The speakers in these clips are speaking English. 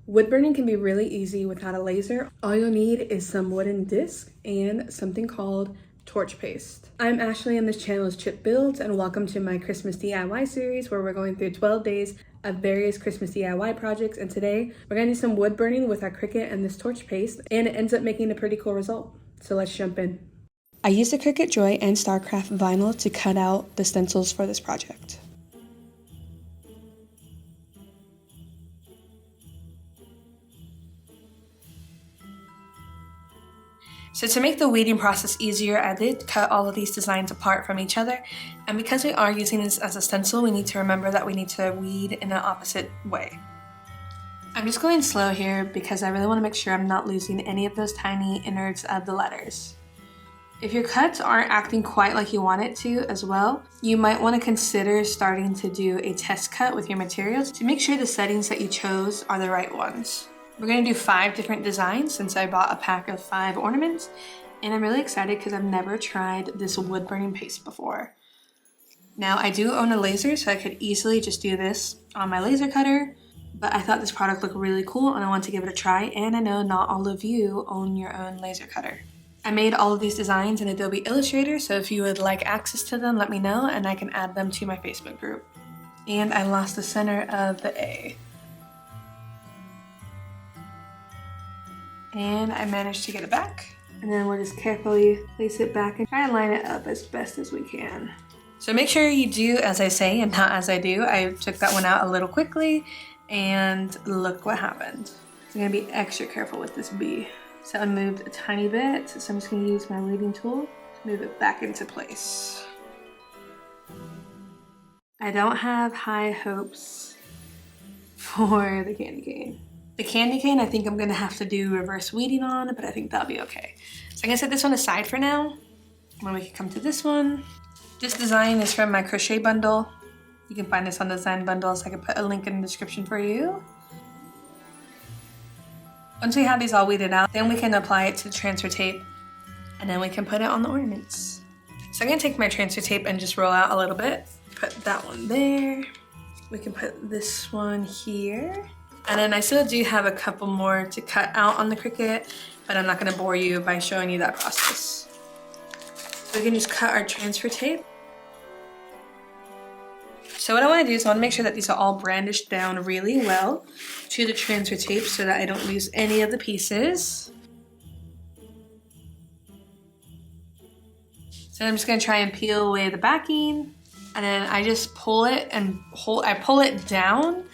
Wood burning can be really easy without a laser. All you'll need is some wooden disc and something called torch paste. I'm Ashley and this channel is Chip Builds, and welcome to my Christmas DIY series where we're going through 12 days of various Christmas DIY projects, and today we're gonna do some wood burning with our Cricut and this torch paste, and it ends up making a pretty cool result. So let's jump in. I used the Cricut Joy and StarCraft vinyl to cut out the stencils for this project. So to make the weeding process easier, I did cut all of these designs apart from each other. And because we are using this as a stencil, we need to remember that we need to weed in an opposite way. I'm just going slow here because I really want to make sure I'm not losing any of those tiny innards of the letters. If your cuts aren't acting quite like you want it to as well, you might want to consider starting to do a test cut with your materials to make sure the settings that you chose are the right ones. We're going to do 5 different designs since I bought a pack of 5 ornaments, and I'm really excited because I've never tried this wood burning paste before. Now I do own a laser, so I could easily just do this on my laser cutter, but I thought this product looked really cool and I want to give it a try, and I know not all of you own your own laser cutter. I made all of these designs in Adobe Illustrator, so if you would like access to them, let me know and I can add them to my Facebook group. And I lost the center of the A. And I managed to get it back. And then we'll just carefully place it back and try and line it up as best as we can. So make sure you do as I say and not as I do. I took that one out a little quickly and look what happened. So I'm gonna be extra careful with this B. So I moved a tiny bit, so I'm just gonna use my weeding tool to move it back into place. I don't have high hopes for the candy cane. The candy cane, I think I'm gonna have to do reverse weeding on, but I think that'll be okay. So I'm gonna set this one aside for now. When we can come to this one. This design is from my crochet bundle. You can find this on design bundles. I can put a link in the description for you. Once we have these all weeded out, then we can apply it to transfer tape, and then we can put it on the ornaments. So I'm gonna take my transfer tape and just roll out a little bit. Put that one there. We can put this one here. And then I still do have a couple more to cut out on the Cricut, but I'm not gonna bore you by showing you that process. So we can just cut our transfer tape. So what I wanna do is I wanna make sure that these are all brandished down really well to the transfer tape so that I don't lose any of the pieces. So I'm just gonna try and peel away the backing, and then I just pull it and I pull it down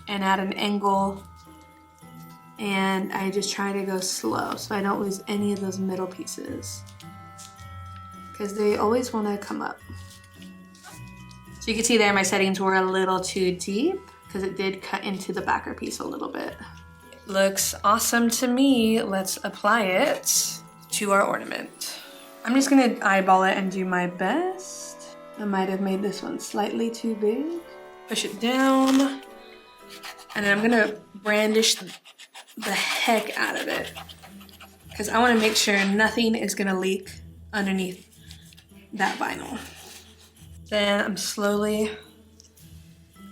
and at an angle, and I just try to go slow so I don't lose any of those middle pieces because they always want to come up. So you can see there my settings were a little too deep because it did cut into the backer piece a little bit. It looks awesome to me. Let's apply it to our ornament. I'm just gonna eyeball it and do my best. I might have made this one slightly too big. Push it down. And then I'm gonna brandish the heck out of it because I wanna make sure nothing is gonna leak underneath that vinyl. Then I'm slowly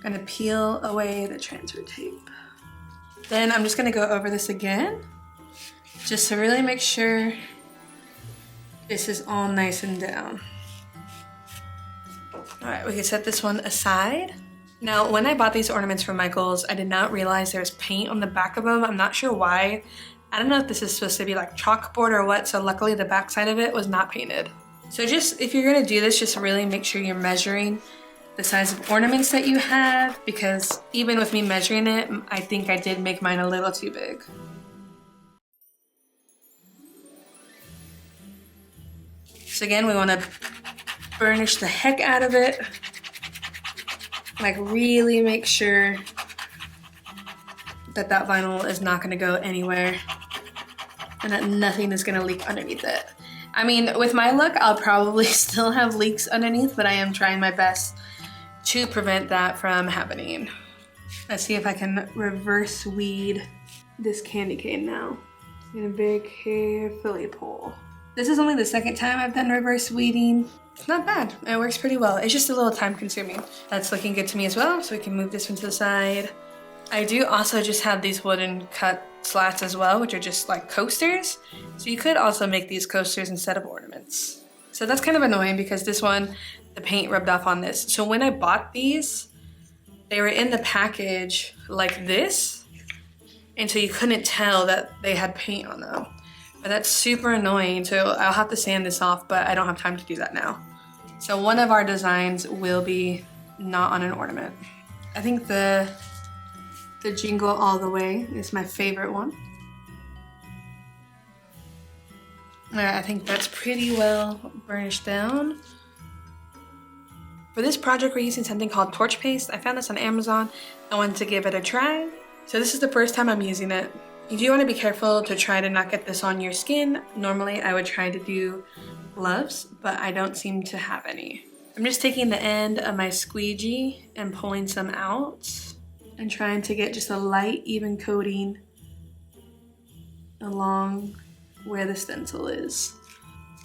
gonna peel away the transfer tape. Then I'm just gonna go over this again just to really make sure this is all nice and down. All right, we can set this one aside. Now, when I bought these ornaments from Michael's, I did not realize there's paint on the back of them. I'm not sure why. I don't know if this is supposed to be like chalkboard or what, so luckily the back side of it was not painted. So just, if you're gonna do this, just really make sure you're measuring the size of ornaments that you have, because even with me measuring it, I think I did make mine a little too big. So again, we wanna burnish the heck out of it. Like really make sure that that vinyl is not gonna go anywhere and that nothing is gonna leak underneath it. I mean, with my look, I'll probably still have leaks underneath, but I am trying my best to prevent that from happening. Let's see if I can reverse weed this candy cane now. I'm gonna very carefully pull. This is only the second time I've done reverse weeding. It's not bad, it works pretty well. It's just a little time consuming. That's looking good to me as well, so we can move this one to the side. I do also just have these wooden cut slats as well, which are just like coasters. So you could also make these coasters instead of ornaments. So that's kind of annoying because this one, the paint rubbed off on this. So when I bought these, they were in the package like this, and so you couldn't tell that they had paint on them. But that's super annoying, so I'll have to sand this off, but I don't have time to do that now. So one of our designs will be not on an ornament. I think the Jingle All the Way is my favorite one. I think that's pretty well burnished down. For this project, we're using something called torch paste. I found this on Amazon. I wanted to give it a try. So this is the first time I'm using it. You do want to be careful to try to not get this on your skin. Normally I would try to do gloves, but I don't seem to have any. I'm just taking the end of my squeegee and pulling some out and trying to get just a light, even coating along where the stencil is.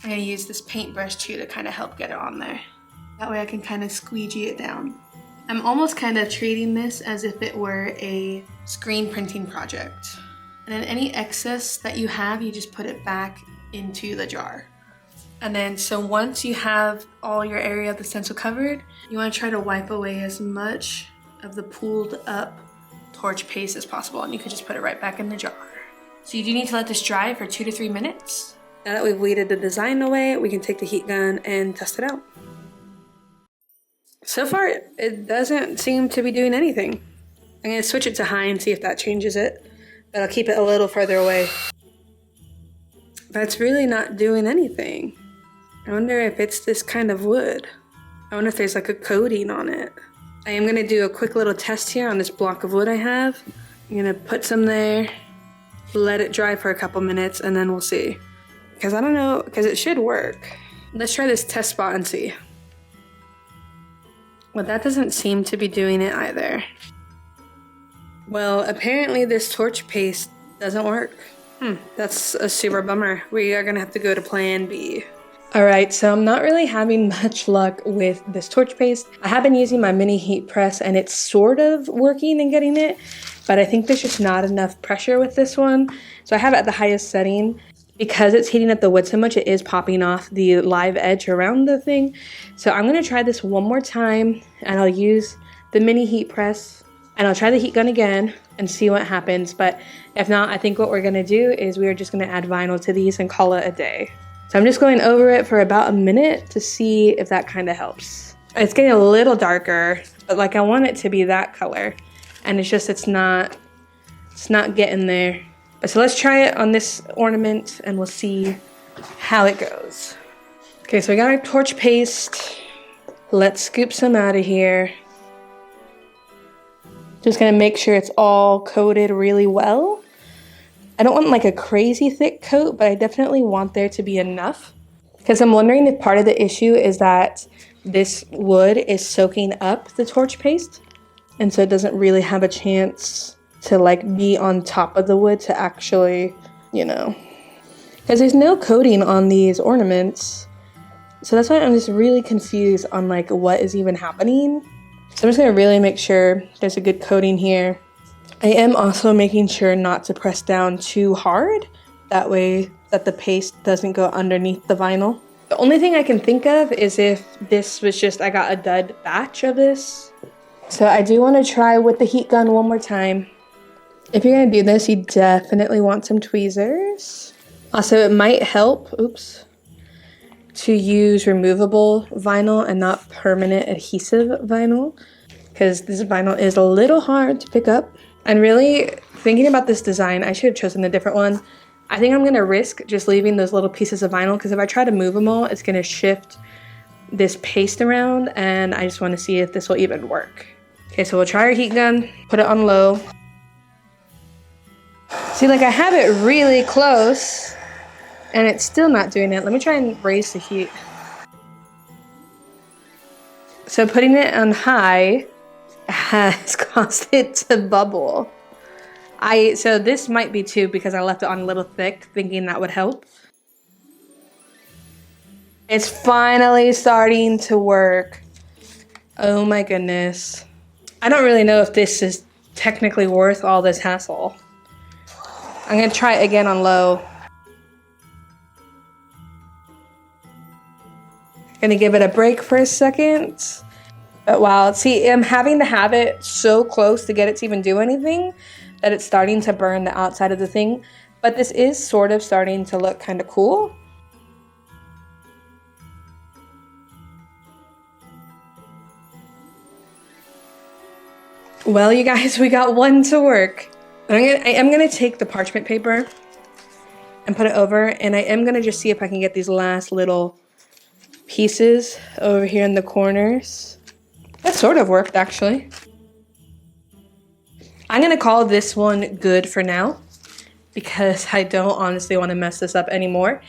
I'm gonna use this paintbrush too to kind of help get it on there. That way I can kind of squeegee it down. I'm almost kind of treating this as if it were a screen printing project. And then any excess that you have, you just put it back into the jar. And then, so once you have all your area of the stencil covered, you want to try to wipe away as much of the pooled up torch paste as possible, and you can just put it right back in the jar. So you do need to let this dry for 2 to 3 minutes. Now that we've weeded the design away, we can take the heat gun and test it out. So far, it doesn't seem to be doing anything. I'm gonna switch it to high and see if that changes it, but I'll keep it a little further away. But it's really not doing anything. I wonder if it's this kind of wood. I wonder if there's like a coating on it. I am gonna do a quick little test here on this block of wood I have. I'm gonna put some there, let it dry for a couple minutes, and then we'll see. Because I don't know, because it should work. Let's try this test spot and see. Well, that doesn't seem to be doing it either. Well, apparently this torch paste doesn't work. That's a super bummer. We are gonna have to go to plan B. All right, so I'm not really having much luck with this torch paste. I have been using my mini heat press and it's sort of working and getting it, but I think there's just not enough pressure with this one. So I have it at the highest setting. Because it's heating up the wood so much, it is popping off the live edge around the thing. So I'm gonna try this one more time, and I'll use the mini heat press, and I'll try the heat gun again and see what happens. But if not, I think what we're gonna do is we are just gonna add vinyl to these and call it a day. So I'm just going over it for about a minute to see if that kind of helps. It's getting a little darker, but like I want it to be that color, and it's just it's not getting there. So let's try it on this ornament and we'll see how it goes. Okay, so we got our torch paste. Let's scoop some out of here. Just gonna make sure it's all coated really well. I don't want like a crazy thick coat, but I definitely want there to be enough. Because I'm wondering if part of the issue is that this wood is soaking up the torch paste. And so it doesn't really have a chance to like be on top of the wood to actually, you know, because there's no coating on these ornaments. So that's why I'm just really confused on like what is even happening. So I'm just gonna really make sure there's a good coating here. I am also making sure not to press down too hard. That way that the paste doesn't go underneath the vinyl. The only thing I can think of is if this was just, I got a dud batch of this. So I do want to try with the heat gun one more time. If you're gonna do this, you definitely want some tweezers. Also, it might help, to use removable vinyl and not permanent adhesive vinyl, because this vinyl is a little hard to pick up. And really, thinking about this design, I should have chosen a different one. I think I'm gonna risk just leaving those little pieces of vinyl, because if I try to move them all, it's gonna shift this paste around, and I just wanna see if this will even work. Okay, so we'll try our heat gun, put it on low. See, like I have it really close and it's still not doing it. Let me try and raise the heat. So putting it on high has caused it to bubble. So this might be too because I left it on a little thick thinking that would help. It's finally starting to work. Oh my goodness. I don't really know if this is technically worth all this hassle. I'm gonna try it again on low. Gonna give it a break for a second. But wow, see, I'm having to have it so close to get it to even do anything that it's starting to burn the outside of the thing. But this is sort of starting to look kind of cool. Well, you guys, we got one to work. I am gonna take the parchment paper and put it over, and I am gonna just see if I can get these last little pieces over here in the corners. That sort of worked, actually. I'm gonna call this one good for now because I don't honestly want to mess this up anymore.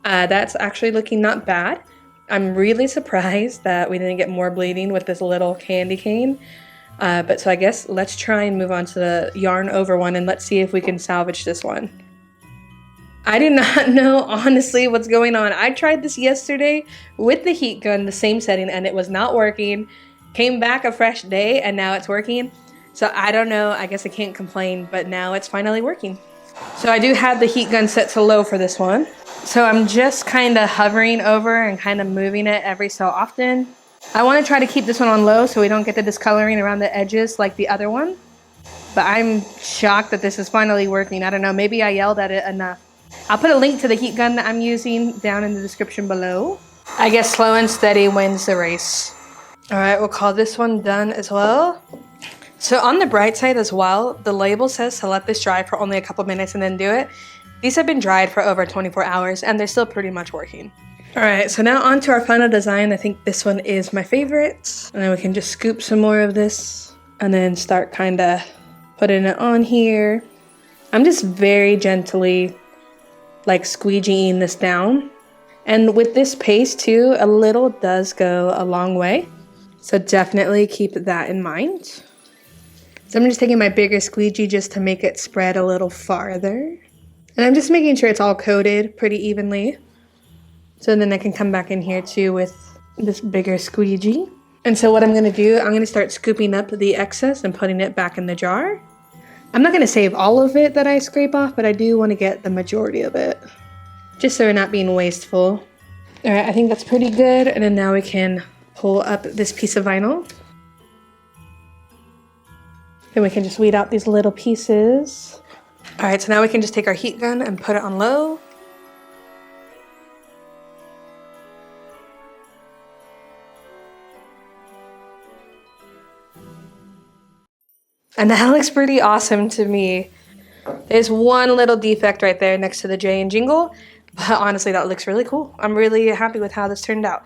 That's actually looking not bad. I'm really surprised that we didn't get more bleeding with this little candy cane. But so I guess let's try and move on to the yarn over one, and let's see if we can salvage this one. I do not know honestly what's going on. I tried this yesterday with the heat gun, the same setting, and it was not working. Came back a fresh day and now it's working. So I don't know, I guess I can't complain, but now it's finally working. So I do have the heat gun set to low for this one. So I'm just kind of hovering over and kind of moving it every so often. I want to try to keep this one on low so we don't get the discoloring around the edges like the other one. But I'm shocked that this is finally working. I don't know, maybe I yelled at it enough. I'll put a link to the heat gun that I'm using down in the description below. I guess slow and steady wins the race. All right, we'll call this one done as well. So on the bright side as well, the label says to let this dry for only a couple minutes and then do it. These have been dried for over 24 hours and they're still pretty much working. All right, so now on to our final design. I think this one is my favorite. And then we can just scoop some more of this and then start kind of putting it on here. I'm just very gently like squeegeeing this down. And with this paste too, a little does go a long way. So definitely keep that in mind. So I'm just taking my bigger squeegee just to make it spread a little farther. And I'm just making sure it's all coated pretty evenly. So then I can come back in here too with this bigger squeegee. And so what I'm gonna do, I'm gonna start scooping up the excess and putting it back in the jar. I'm not gonna save all of it that I scrape off, but I do wanna get the majority of it, just so we're not being wasteful. All right, I think that's pretty good. And then now we can pull up this piece of vinyl. Then we can just weed out these little pieces. All right, so now we can just take our heat gun and put it on low. And that looks pretty awesome to me. There's one little defect right there next to the J and jingle, but honestly, that looks really cool. I'm really happy with how this turned out.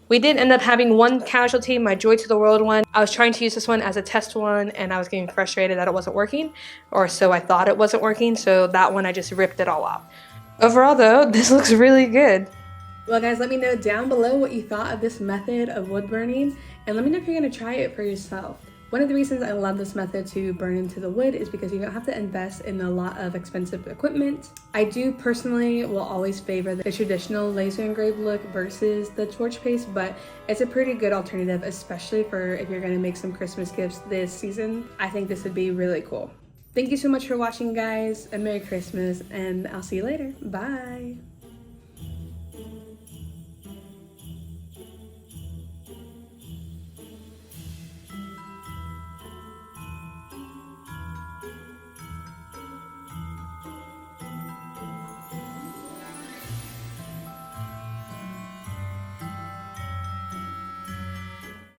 We did end up having one casualty, my Joy to the World one. I was trying to use this one as a test one and I was getting frustrated that it wasn't working, or so I thought it wasn't working, so that one I just ripped it all off. Overall though, this looks really good. Well guys, let me know down below what you thought of this method of wood burning, and let me know if you're gonna try it for yourself. One of the reasons I love this method to burn into the wood is because you don't have to invest in a lot of expensive equipment. I do personally will always favor the traditional laser engraved look versus the torch paste, but it's a pretty good alternative, especially for if you're gonna make some Christmas gifts this season. I think this would be really cool. Thank you so much for watching guys, and Merry Christmas, and I'll see you later. Bye.